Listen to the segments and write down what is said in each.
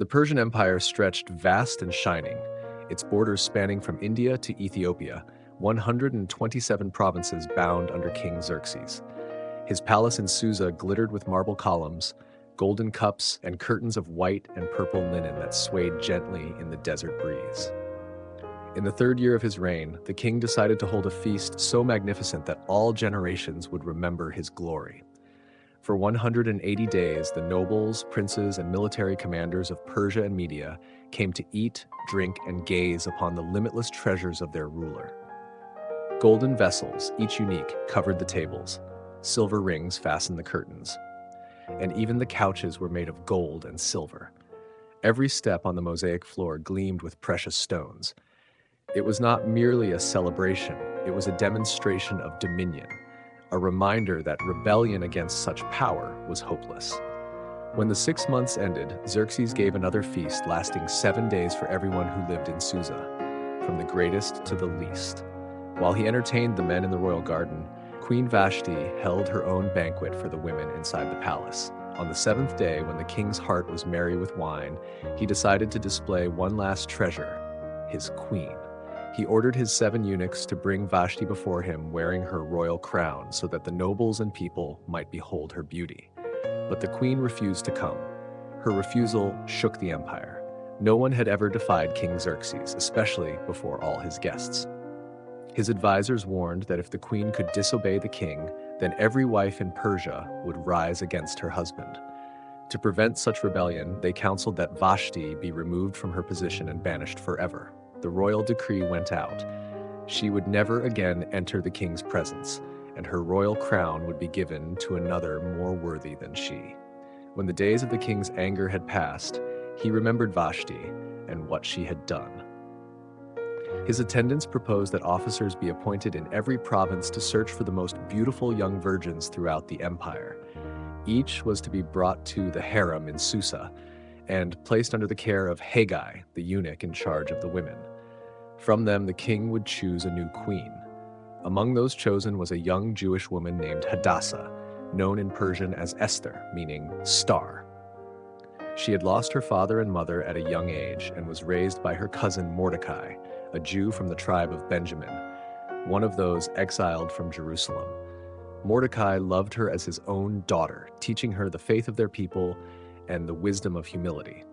The Persian Empire stretched vast and shining, its borders spanning from India to Ethiopia, 127 provinces bound under King Xerxes. His palace in Susa glittered with marble columns, golden cups, and curtains of white and purple linen that swayed gently in the desert breeze. In the third year of his reign, the king decided to hold a feast so magnificent that all generations would remember his glory. For 180 days, the nobles, princes, and military commanders of Persia and Media came to eat, drink, and gaze upon the limitless treasures of their ruler. Golden vessels, each unique, covered the tables. Silver rings fastened the curtains. And even the couches were made of gold and silver. Every step on the mosaic floor gleamed with precious stones. It was not merely a celebration, it was a demonstration of dominion, a reminder that rebellion against such power was hopeless. When the 6 months ended, Xerxes gave another feast lasting 7 days for everyone who lived in Susa, from the greatest to the least. While he entertained the men in the royal garden, Queen Vashti held her own banquet for the women inside the palace. On the 7th day, when the king's heart was merry with wine, he decided to display one last treasure, his queen. He ordered his 7 eunuchs to bring Vashti before him wearing her royal crown so that the nobles and people might behold her beauty. But the queen refused to come. Her refusal shook the empire. No one had ever defied King Xerxes, especially before all his guests. His advisors warned that if the queen could disobey the king, then every wife in Persia would rise against her husband. To prevent such rebellion, they counseled that Vashti be removed from her position and banished forever. The royal decree went out. She would never again enter the king's presence, and her royal crown would be given to another more worthy than she. When the days of the king's anger had passed, he remembered Vashti and what she had done. His attendants proposed that officers be appointed in every province to search for the most beautiful young virgins throughout the empire. Each was to be brought to the harem in Susa and placed under the care of Haggai, the eunuch in charge of the women. From them, the king would choose a new queen. Among those chosen was a young Jewish woman named Hadassah, known in Persian as Esther, meaning star. She had lost her father and mother at a young age and was raised by her cousin Mordecai, a Jew from the tribe of Benjamin, one of those exiled from Jerusalem. Mordecai loved her as his own daughter, teaching her the faith of their people and the wisdom of humility.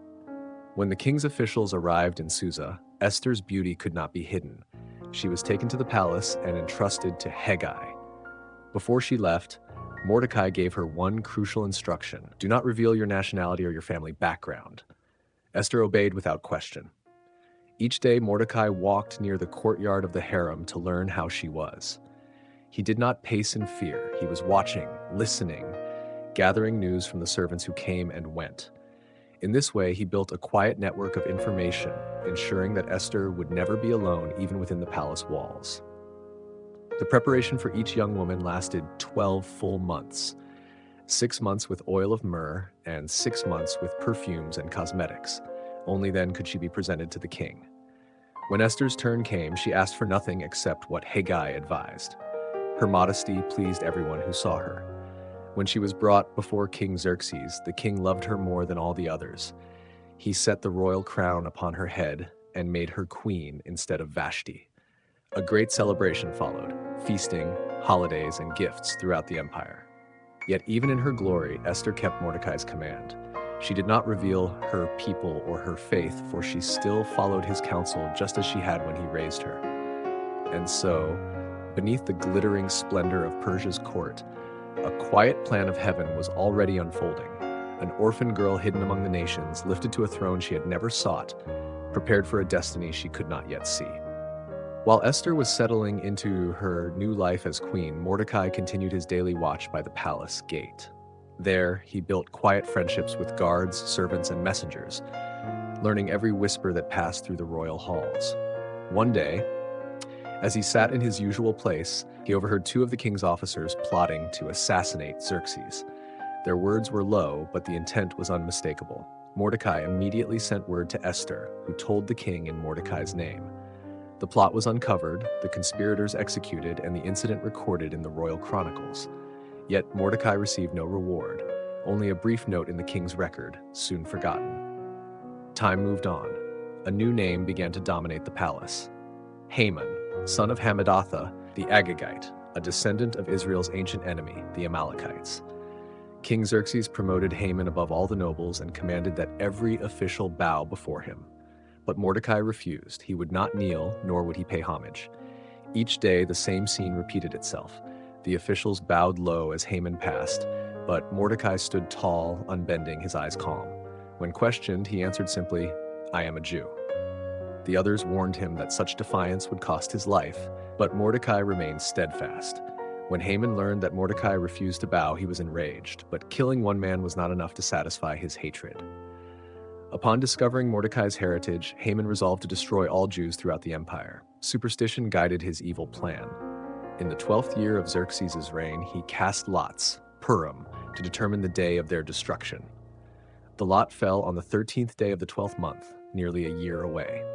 When the king's officials arrived in Susa, Esther's beauty could not be hidden. She was taken to the palace and entrusted to Haggai. Before she left, Mordecai gave her one crucial instruction: do not reveal your nationality or your family background. Esther obeyed without question. Each day, Mordecai walked near the courtyard of the harem to learn how she was. He did not pace in fear. He was watching, listening, gathering news from the servants who came and went. In this way, he built a quiet network of information, ensuring that Esther would never be alone even within the palace walls. The preparation for each young woman lasted 12 full months, 6 months with oil of myrrh and 6 months with perfumes and cosmetics. Only then could she be presented to the king. When Esther's turn came, she asked for nothing except what Haggai advised. Her modesty pleased everyone who saw her. When she was brought before King Xerxes, the king loved her more than all the others. He set the royal crown upon her head and made her queen instead of Vashti. A great celebration followed, feasting, holidays, and gifts throughout the empire. Yet even in her glory, Esther kept Mordecai's command. She did not reveal her people or her faith, for she still followed his counsel just as she had when he raised her. And so, beneath the glittering splendor of Persia's court, a quiet plan of heaven was already unfolding. An orphan girl hidden among the nations, lifted to a throne she had never sought, prepared for a destiny she could not yet see. While Esther was settling into her new life as queen, Mordecai continued his daily watch by the palace gate. There, he built quiet friendships with guards, servants, and messengers, learning every whisper that passed through the royal halls. One day, as he sat in his usual place, he overheard 2 of the king's officers plotting to assassinate Xerxes. Their words were low, but the intent was unmistakable. Mordecai immediately sent word to Esther, who told the king in Mordecai's name. The plot was uncovered, the conspirators executed, and the incident recorded in the royal chronicles. Yet Mordecai received no reward, only a brief note in the king's record, soon forgotten. Time moved on. A new name began to dominate the palace. Haman, son of Hammedatha, the Agagite, a descendant of Israel's ancient enemy, the Amalekites. King Xerxes promoted Haman above all the nobles and commanded that every official bow before him. But Mordecai refused. He would not kneel, nor would he pay homage. Each day, the same scene repeated itself. The officials bowed low as Haman passed, but Mordecai stood tall, unbending, his eyes calm. When questioned, he answered simply, "I am a Jew." The others warned him that such defiance would cost his life, but Mordecai remained steadfast. When Haman learned that Mordecai refused to bow, he was enraged, but killing one man was not enough to satisfy his hatred. Upon discovering Mordecai's heritage, Haman resolved to destroy all Jews throughout the empire. Superstition guided his evil plan. In the 12th year of Xerxes' reign, he cast lots, Purim, to determine the day of their destruction. The lot fell on the 13th day of the 12th month, nearly a year away.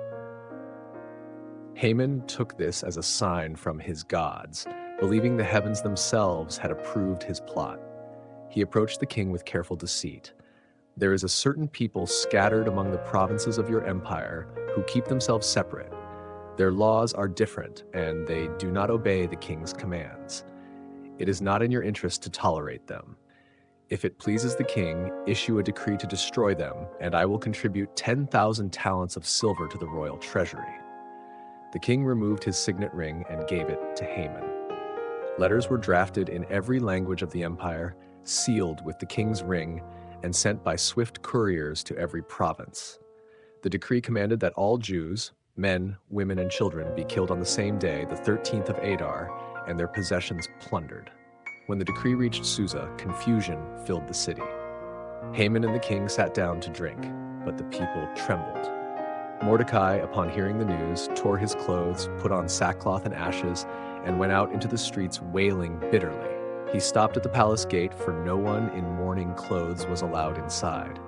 Haman took this as a sign from his gods, believing the heavens themselves had approved his plot. He approached the king with careful deceit. "There is a certain people scattered among the provinces of your empire who keep themselves separate. Their laws are different, and they do not obey the king's commands. It is not in your interest to tolerate them. If it pleases the king, issue a decree to destroy them, and I will contribute 10,000 talents of silver to the royal treasury." The king removed his signet ring and gave it to Haman. Letters were drafted in every language of the empire, sealed with the king's ring, and sent by swift couriers to every province. The decree commanded that all Jews, men, women, and children, be killed on the same day, the 13th of Adar, and their possessions plundered. When the decree reached Susa, confusion filled the city. Haman and the king sat down to drink, but the people trembled. Mordecai, upon hearing the news, tore his clothes, put on sackcloth and ashes, and went out into the streets wailing bitterly. He stopped at the palace gate, for no one in mourning clothes was allowed inside.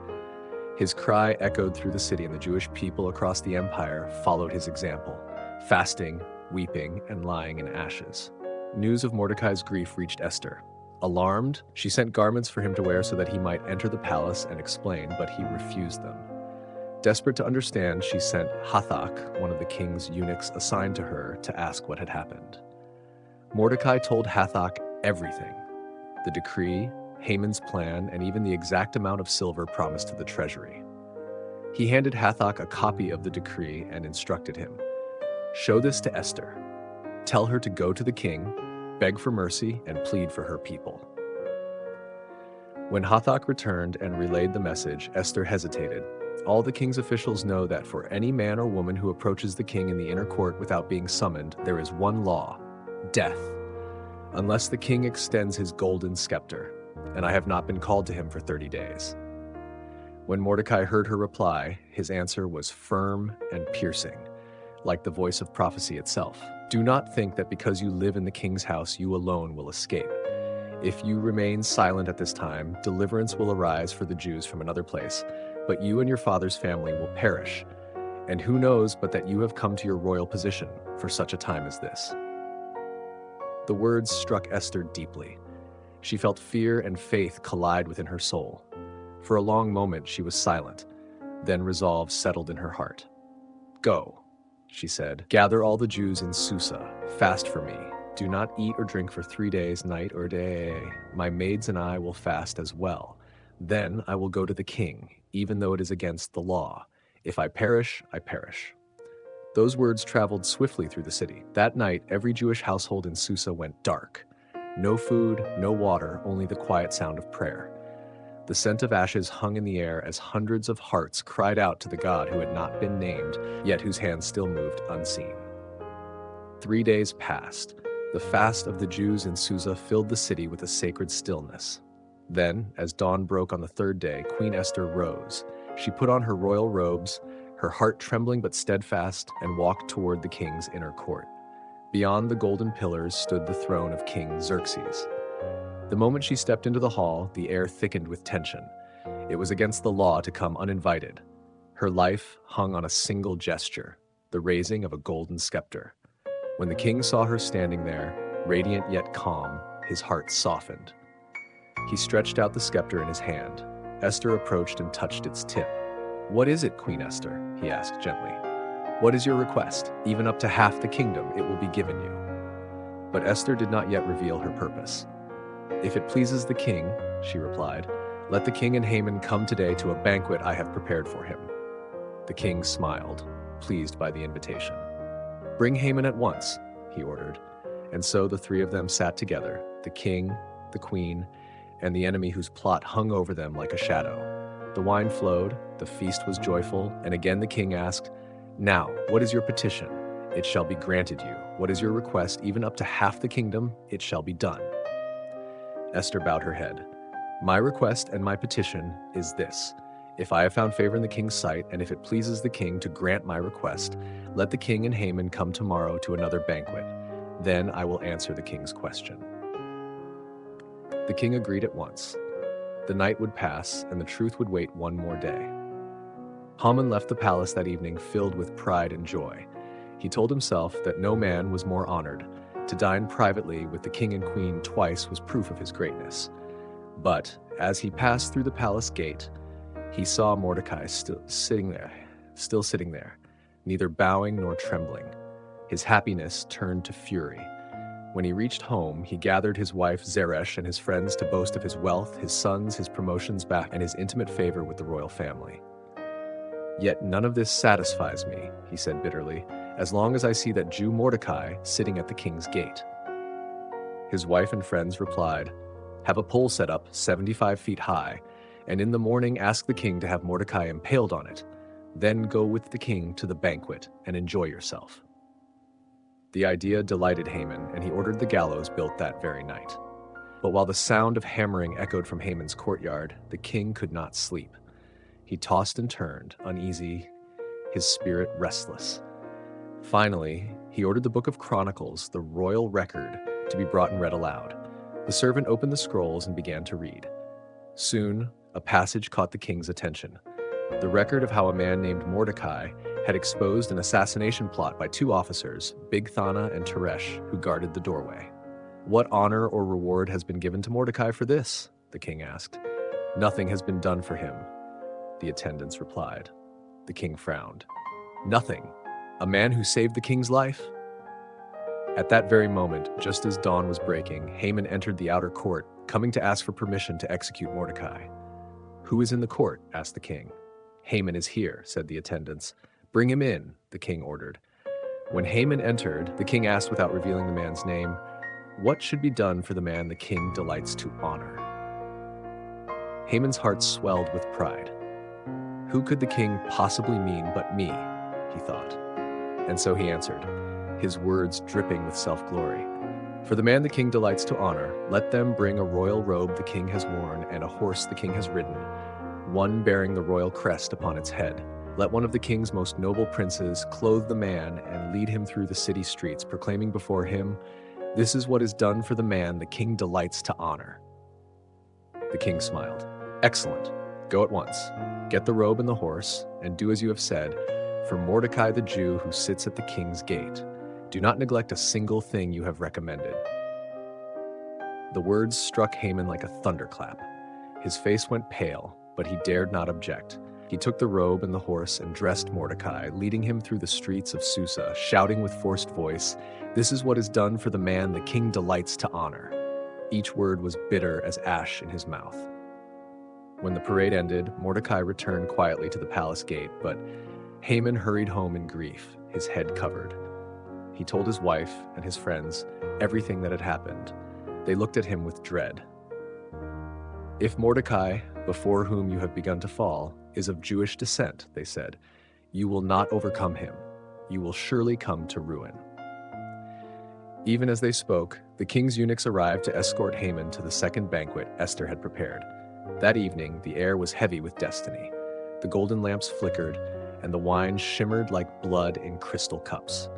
His cry echoed through the city, and the Jewish people across the empire followed his example, fasting, weeping, and lying in ashes. News of Mordecai's grief reached Esther. Alarmed, she sent garments for him to wear so that he might enter the palace and explain, but he refused them. Desperate to understand, she sent Hathach, one of the king's eunuchs assigned to her, to ask what had happened. Mordecai told Hathach everything: the decree, Haman's plan, and even the exact amount of silver promised to the treasury. He handed Hathach a copy of the decree and instructed him, "Show this to Esther. Tell her to go to the king, beg for mercy, and plead for her people." When Hathach returned and relayed the message, Esther hesitated. All the king's officials know that for any man or woman who approaches the king in the inner court without being summoned, there is one law: death, unless the king extends his golden scepter, and I have not been called to him for 30 days. When Mordecai heard her reply, his answer was firm and piercing, like the voice of prophecy itself. "Do not think that because you live in the king's house, you alone will escape. If you remain silent at this time, deliverance will arise for the Jews from another place, but you and your father's family will perish. And who knows but that you have come to your royal position for such a time as this." The words struck Esther deeply. She felt fear and faith collide within her soul. For a long moment she was silent, then resolve settled in her heart. "Go," she said, "gather all the Jews in Susa, fast for me. Do not eat or drink for 3 days, night or day. My maids and I will fast as well. Then I will go to the king, even though it is against the law. If I perish, I perish." Those words traveled swiftly through the city. That night, every Jewish household in Susa went dark. No food, no water, only the quiet sound of prayer. The scent of ashes hung in the air as hundreds of hearts cried out to the God who had not been named, yet whose hand still moved unseen. 3 days passed. The fast of the Jews in Susa filled the city with a sacred stillness. Then, as dawn broke on the 3rd day, Queen Esther rose. She put on her royal robes, her heart trembling but steadfast, and walked toward the king's inner court. Beyond the golden pillars stood the throne of King Xerxes. The moment she stepped into the hall, the air thickened with tension. It was against the law to come uninvited. Her life hung on a single gesture, the raising of a golden scepter. When the king saw her standing there, radiant yet calm, his heart softened. He stretched out the scepter in his hand. Esther approached and touched its tip. "What is it, Queen Esther?" he asked gently. "What is your request? Even up to half the kingdom it will be given you." But Esther did not yet reveal her purpose. "If it pleases the king," she replied, "let the king and Haman come today to a banquet I have prepared for him." The king smiled, pleased by the invitation. "Bring Haman at once," he ordered. And so the three of them sat together, the king, the queen, and the enemy whose plot hung over them like a shadow. The wine flowed, the feast was joyful, and again the king asked, "Now, what is your petition? It shall be granted you. What is your request? Even up to half the kingdom, it shall be done." Esther bowed her head. "My request and my petition is this. If I have found favor in the king's sight, and if it pleases the king to grant my request, let the king and Haman come tomorrow to another banquet. Then I will answer the king's question." The king agreed at once. The night would pass, and the truth would wait one more day. Haman left the palace that evening filled with pride and joy. He told himself that no man was more honored. To dine privately with the king and queen twice was proof of his greatness. But as he passed through the palace gate, he saw Mordecai still sitting there, neither bowing nor trembling. His happiness turned to fury. When he reached home, he gathered his wife Zeresh and his friends to boast of his wealth, his sons, his promotions back, and his intimate favor with the royal family. "Yet none of this satisfies me," he said bitterly, "as long as I see that Jew Mordecai sitting at the king's gate." His wife and friends replied, "Have a pole set up 75 feet high, and in the morning ask the king to have Mordecai impaled on it. Then go with the king to the banquet and enjoy yourself." The idea delighted Haman, and he ordered the gallows built that very night. But while the sound of hammering echoed from Haman's courtyard, the king could not sleep. He tossed and turned, uneasy, his spirit restless. Finally, he ordered the book of Chronicles, the royal record, to be brought and read aloud. The servant opened the scrolls and began to read. Soon, a passage caught the king's attention. The record of how a man named Mordecai had exposed an assassination plot by two officers, Bigthana and Teresh, who guarded the doorway. "What honor or reward has been given to Mordecai for this?" the king asked. "Nothing has been done for him," the attendants replied. The king frowned. "Nothing? A man who saved the king's life?" At that very moment, just as dawn was breaking, Haman entered the outer court, coming to ask for permission to execute Mordecai. "Who is in the court?" asked the king. "Haman is here," said the attendants. "Bring him in," the king ordered. When Haman entered, the king asked without revealing the man's name, "What should be done for the man the king delights to honor?" Haman's heart swelled with pride. Who could the king possibly mean but me, he thought. And so he answered, his words dripping with self-glory. "For the man the king delights to honor, let them bring a royal robe the king has worn and a horse the king has ridden, one bearing the royal crest upon its head. Let one of the king's most noble princes clothe the man and lead him through the city streets, proclaiming before him, 'This is what is done for the man the king delights to honor.'" The king smiled. "Excellent. Go at once. Get the robe and the horse, and do as you have said, for Mordecai the Jew who sits at the king's gate. Do not neglect a single thing you have recommended." The words struck Haman like a thunderclap. His face went pale, but he dared not object. He took the robe and the horse and dressed Mordecai, leading him through the streets of Susa, shouting with forced voice, "This is what is done for the man the king delights to honor." Each word was bitter as ash in his mouth. When the parade ended, Mordecai returned quietly to the palace gate, but Haman hurried home in grief, his head covered. He told his wife and his friends everything that had happened. They looked at him with dread. "If Mordecai, before whom you have begun to fall, is of Jewish descent," they said, "you will not overcome him. You will surely come to ruin." Even as they spoke, the king's eunuchs arrived to escort Haman to the second banquet Esther had prepared. That evening, the air was heavy with destiny. The golden lamps flickered, and the wine shimmered like blood in crystal cups.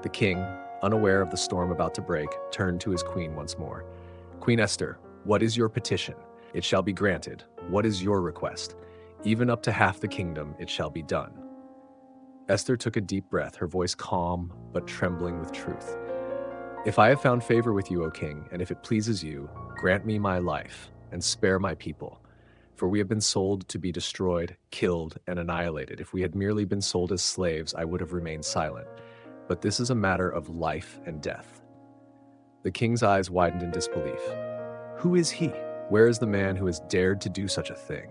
The king, unaware of the storm about to break, turned to his queen once more. "Queen Esther, what is your petition? It shall be granted. What is your request? Even up to half the kingdom, it shall be done." Esther took a deep breath, her voice calm but trembling with truth. "If I have found favor with you, O king, and if it pleases you, grant me my life and spare my people. For we have been sold to be destroyed, killed, and annihilated. If we had merely been sold as slaves, I would have remained silent. But this is a matter of life and death." The king's eyes widened in disbelief. "Who is he? Where is the man who has dared to do such a thing?"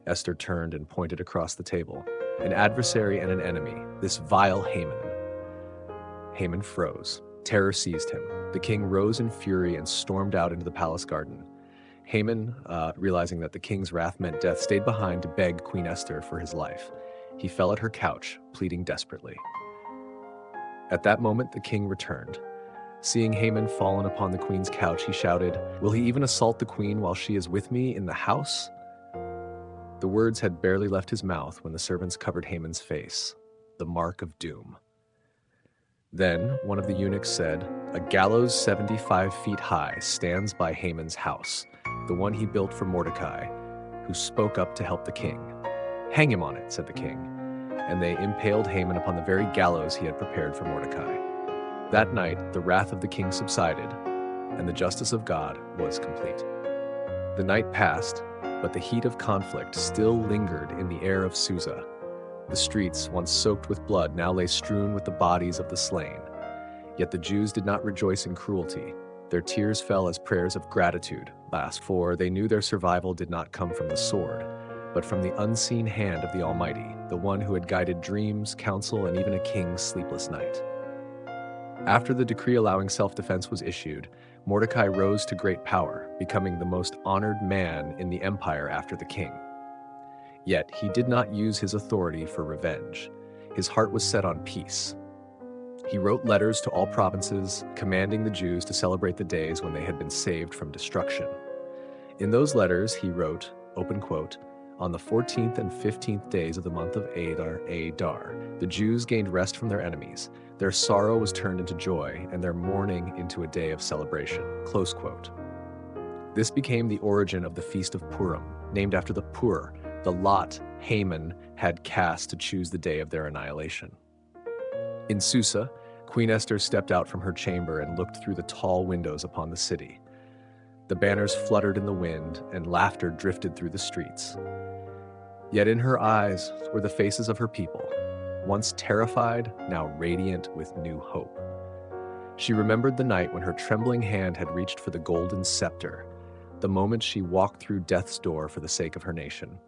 Esther turned and pointed across the table. "An adversary and an enemy, this vile Haman." Haman froze. Terror seized him. The king rose in fury and stormed out into the palace garden. Haman, realizing that the king's wrath meant death, stayed behind to beg Queen Esther for his life. He fell at her couch, pleading desperately. At that moment, the king returned. Seeing Haman fallen upon the queen's couch, he shouted, "Will he even assault the queen while she is with me in the house?" The words had barely left his mouth when the servants covered Haman's face, the mark of doom. Then one of the eunuchs said, "A gallows 75 feet high stands by Haman's house, the one he built for Mordecai, who spoke up to help the king. Hang him on it," said the king. And they impaled Haman upon the very gallows he had prepared for Mordecai. That night, the wrath of the king subsided, and the justice of God was complete. The night passed, but the heat of conflict still lingered in the air of Susa. The streets, once soaked with blood, now lay strewn with the bodies of the slain. Yet the Jews did not rejoice in cruelty. Their tears fell as prayers of gratitude, for they knew their survival did not come from the sword, but from the unseen hand of the Almighty, the one who had guided dreams, counsel, and even a king's sleepless night. After the decree allowing self-defense was issued, Mordecai rose to great power, becoming the most honored man in the empire after the king. Yet he did not use his authority for revenge. His heart was set on peace. He wrote letters to all provinces, commanding the Jews to celebrate the days when they had been saved from destruction. In those letters, he wrote, open quote, "On the 14th and 15th days of the month of Adar, the Jews gained rest from their enemies. Their sorrow was turned into joy, and their mourning into a day of celebration." Close quote. This became the origin of the Feast of Purim, named after the Pur, the lot Haman had cast to choose the day of their annihilation. In Susa, Queen Esther stepped out from her chamber and looked through the tall windows upon the city. The banners fluttered in the wind, and laughter drifted through the streets. Yet in her eyes were the faces of her people, once terrified, now radiant with new hope. She remembered the night when her trembling hand had reached for the golden scepter, the moment she walked through death's door for the sake of her nation.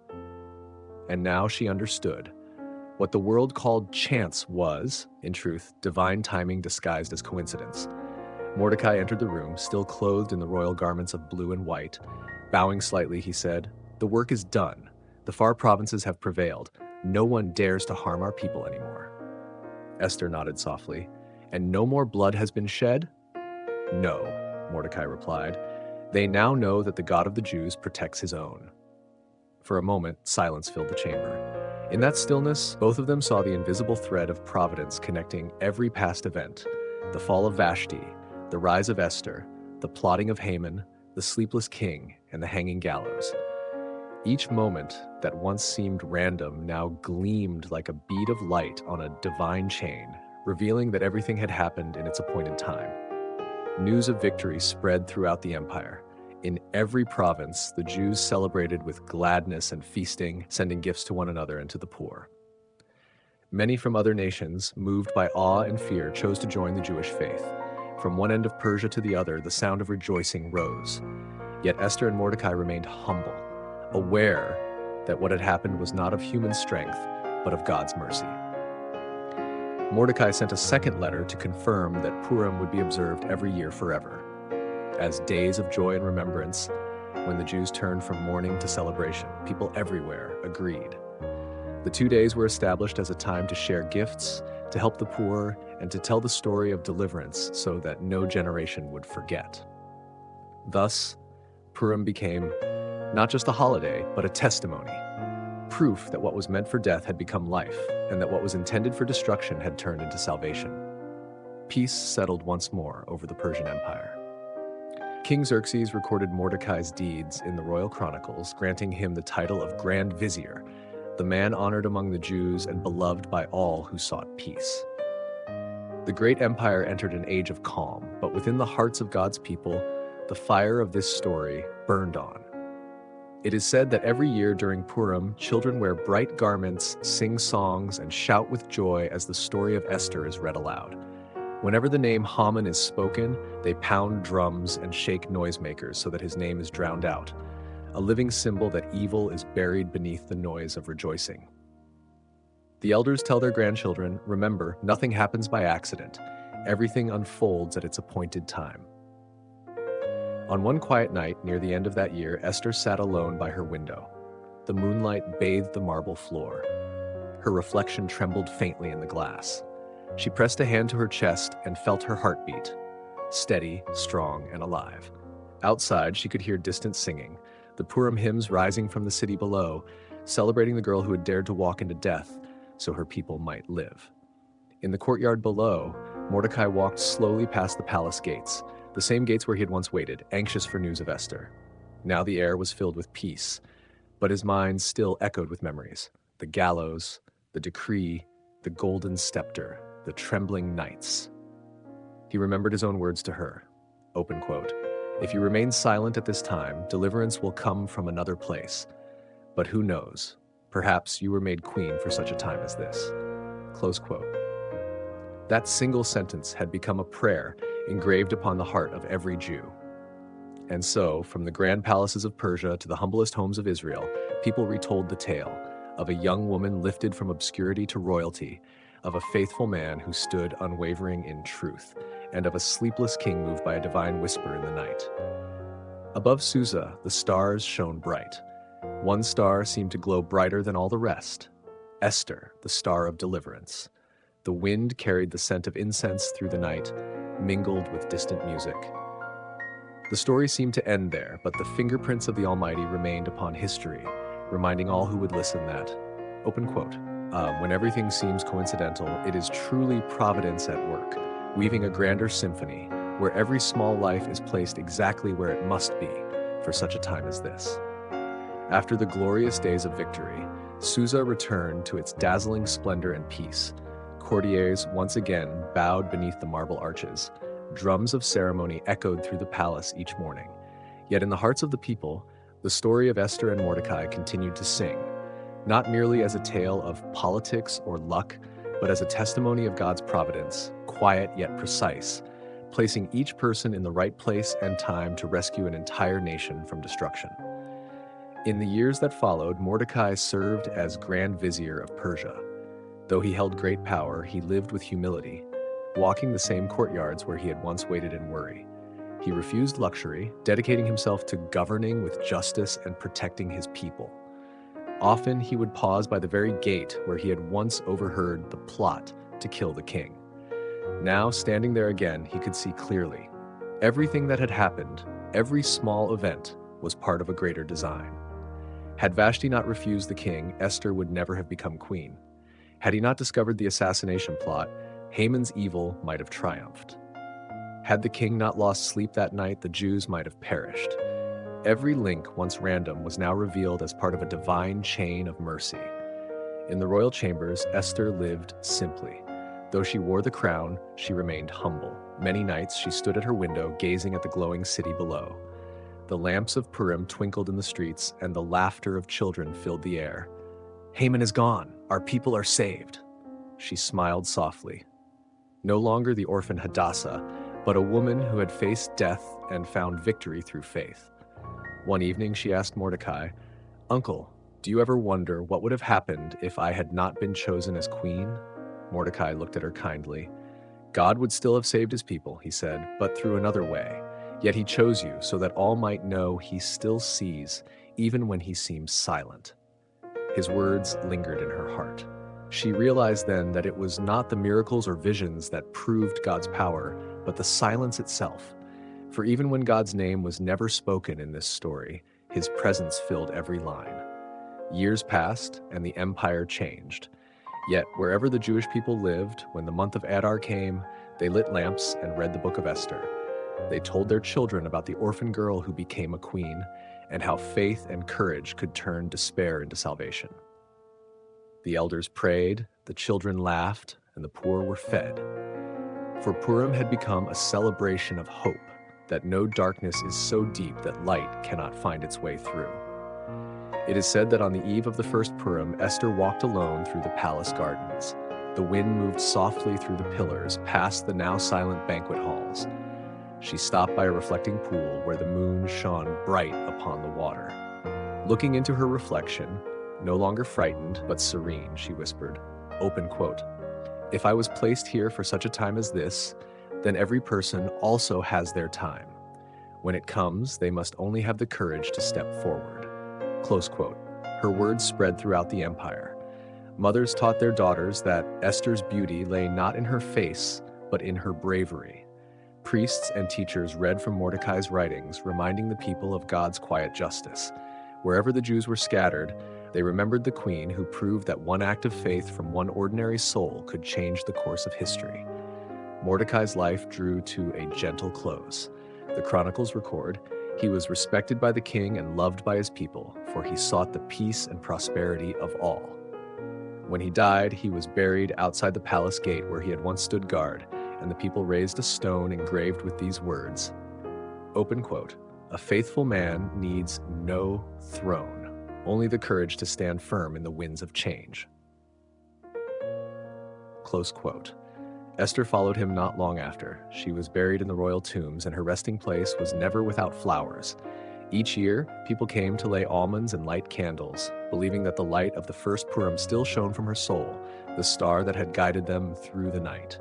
And now she understood. What the world called chance was, in truth, divine timing disguised as coincidence. Mordecai entered the room, still clothed in the royal garments of blue and white. Bowing slightly, he said, "The work is done. The far provinces have prevailed. No one dares to harm our people anymore." Esther nodded softly. "And no more blood has been shed?" "No," Mordecai replied. "They now know that the God of the Jews protects his own." For a moment, silence filled the chamber. In that stillness, both of them saw the invisible thread of providence connecting every past event: the fall of Vashti, the rise of Esther, the plotting of Haman, the sleepless king, and the hanging gallows. Each moment that once seemed random now gleamed like a bead of light on a divine chain, revealing that everything had happened in its appointed time. News of victory spread throughout the empire. In every province, the Jews celebrated with gladness and feasting, sending gifts to one another and to the poor. Many from other nations, moved by awe and fear, chose to join the Jewish faith. From one end of Persia to the other, the sound of rejoicing rose. Yet Esther and Mordecai remained humble, aware that what had happened was not of human strength, but of God's mercy. Mordecai sent a second letter to confirm that Purim would be observed every year forever, as days of joy and remembrance when the Jews turned from mourning to celebration. People everywhere agreed. The 2 days were established as a time to share gifts, to help the poor, and to tell the story of deliverance so that no generation would forget. Thus, Purim became not just a holiday, but a testimony, proof that what was meant for death had become life, and that what was intended for destruction had turned into salvation. Peace settled once more over the Persian Empire. King Xerxes recorded Mordecai's deeds in the royal chronicles, granting him the title of Grand Vizier, the man honored among the Jews and beloved by all who sought peace. The great empire entered an age of calm, but within the hearts of God's people, the fire of this story burned on. It is said that every year during Purim, children wear bright garments, sing songs, and shout with joy as the story of Esther is read aloud. Whenever the name Haman is spoken, they pound drums and shake noisemakers so that his name is drowned out, a living symbol that evil is buried beneath the noise of rejoicing. The elders tell their grandchildren, remember, nothing happens by accident. Everything unfolds at its appointed time. On one quiet night near the end of that year, Esther sat alone by her window. The moonlight bathed the marble floor. Her reflection trembled faintly in the glass. She pressed a hand to her chest and felt her heart beat, steady, strong, and alive. Outside, she could hear distant singing, the Purim hymns rising from the city below, celebrating the girl who had dared to walk into death so her people might live. In the courtyard below, Mordecai walked slowly past the palace gates, the same gates where he had once waited, anxious for news of Esther. Now the air was filled with peace, but his mind still echoed with memories. The gallows, the decree, the golden scepter, the trembling knights. He remembered his own words to her, open quote, "If you remain silent at this time, deliverance will come from another place. But who knows? Perhaps you were made queen for such a time as this." Close quote. That single sentence had become a prayer engraved upon the heart of every Jew. And so, from the grand palaces of Persia to the humblest homes of Israel, people retold the tale of a young woman lifted from obscurity to royalty, of a faithful man who stood unwavering in truth, and of a sleepless king moved by a divine whisper in the night. Above Susa, the stars shone bright. One star seemed to glow brighter than all the rest. Esther, the star of deliverance. The wind carried the scent of incense through the night, mingled with distant music. The story seemed to end there, but the fingerprints of the Almighty remained upon history, reminding all who would listen that, open quote, when everything seems coincidental, it is truly providence at work, weaving a grander symphony, where every small life is placed exactly where it must be for such a time as this. After the glorious days of victory, Susa returned to its dazzling splendor and peace. Courtiers once again bowed beneath the marble arches. Drums of ceremony echoed through the palace each morning. Yet in the hearts of the people, the story of Esther and Mordecai continued to sing, not merely as a tale of politics or luck, but as a testimony of God's providence, quiet yet precise, placing each person in the right place and time to rescue an entire nation from destruction. In the years that followed, Mordecai served as Grand Vizier of Persia. Though he held great power, he lived with humility, walking the same courtyards where he had once waited in worry. He refused luxury, dedicating himself to governing with justice and protecting his people. Often he would pause by the very gate where he had once overheard the plot to kill the king. Now, standing there again, he could see clearly. Everything that had happened, every small event, was part of a greater design. Had Vashti not refused the king, Esther would never have become queen. Had he not discovered the assassination plot, Haman's evil might have triumphed. Had the king not lost sleep that night, the Jews might have perished. Every link, once random, was now revealed as part of a divine chain of mercy. In the royal chambers, Esther lived simply. Though she wore the crown, she remained humble. Many nights she stood at her window, gazing at the glowing city below. The lamps of Purim twinkled in the streets, and the laughter of children filled the air. "Haman is gone. Our people are saved." She smiled softly. No longer the orphan Hadassah, but a woman who had faced death and found victory through faith. One evening she asked Mordecai, "Uncle, do you ever wonder what would have happened if I had not been chosen as queen?" Mordecai looked at her kindly. "God would still have saved his people," he said, "but through another way. Yet he chose you so that all might know he still sees, even when he seems silent." His words lingered in her heart. She realized then that it was not the miracles or visions that proved God's power, but the silence itself. For even when God's name was never spoken in this story, his presence filled every line. Years passed, and the empire changed. Yet wherever the Jewish people lived, when the month of Adar came, they lit lamps and read the book of Esther. They told their children about the orphan girl who became a queen, and how faith and courage could turn despair into salvation. The elders prayed, the children laughed, and the poor were fed. For Purim had become a celebration of hope, that no darkness is so deep that light cannot find its way through. It is said that on the eve of the first Purim, Esther walked alone through the palace gardens. The wind moved softly through the pillars, past the now silent banquet halls. She stopped by a reflecting pool where the moon shone bright upon the water. Looking into her reflection, no longer frightened but serene, she whispered, open quote, "If I was placed here for such a time as this, then every person also has their time. When it comes, they must only have the courage to step forward." Close quote. Her words spread throughout the empire. Mothers taught their daughters that Esther's beauty lay not in her face, but in her bravery. Priests and teachers read from Mordecai's writings, reminding the people of God's quiet justice. Wherever the Jews were scattered, they remembered the queen who proved that one act of faith from one ordinary soul could change the course of history. Mordecai's life drew to a gentle close. The chronicles record, "He was respected by the king and loved by his people, for he sought the peace and prosperity of all." When he died, he was buried outside the palace gate where he had once stood guard, and the people raised a stone engraved with these words, open quote, "A faithful man needs no throne, only the courage to stand firm in the winds of change." Close quote. Esther followed him not long after. She was buried in the royal tombs, and her resting place was never without flowers. Each year, people came to lay almonds and light candles, believing that the light of the first Purim still shone from her soul, the star that had guided them through the night.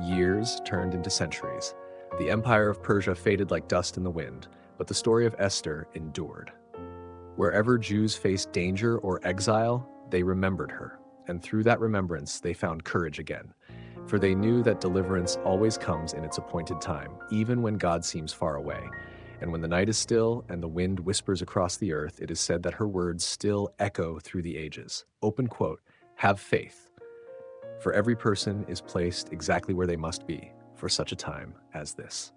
Years turned into centuries. The empire of Persia faded like dust in the wind, but the story of Esther endured. Wherever Jews faced danger or exile, they remembered her, and through that remembrance, they found courage again. For they knew that deliverance always comes in its appointed time, even when God seems far away. And when the night is still and the wind whispers across the earth, it is said that her words still echo through the ages. Open quote, "Have faith. For every person is placed exactly where they must be for such a time as this."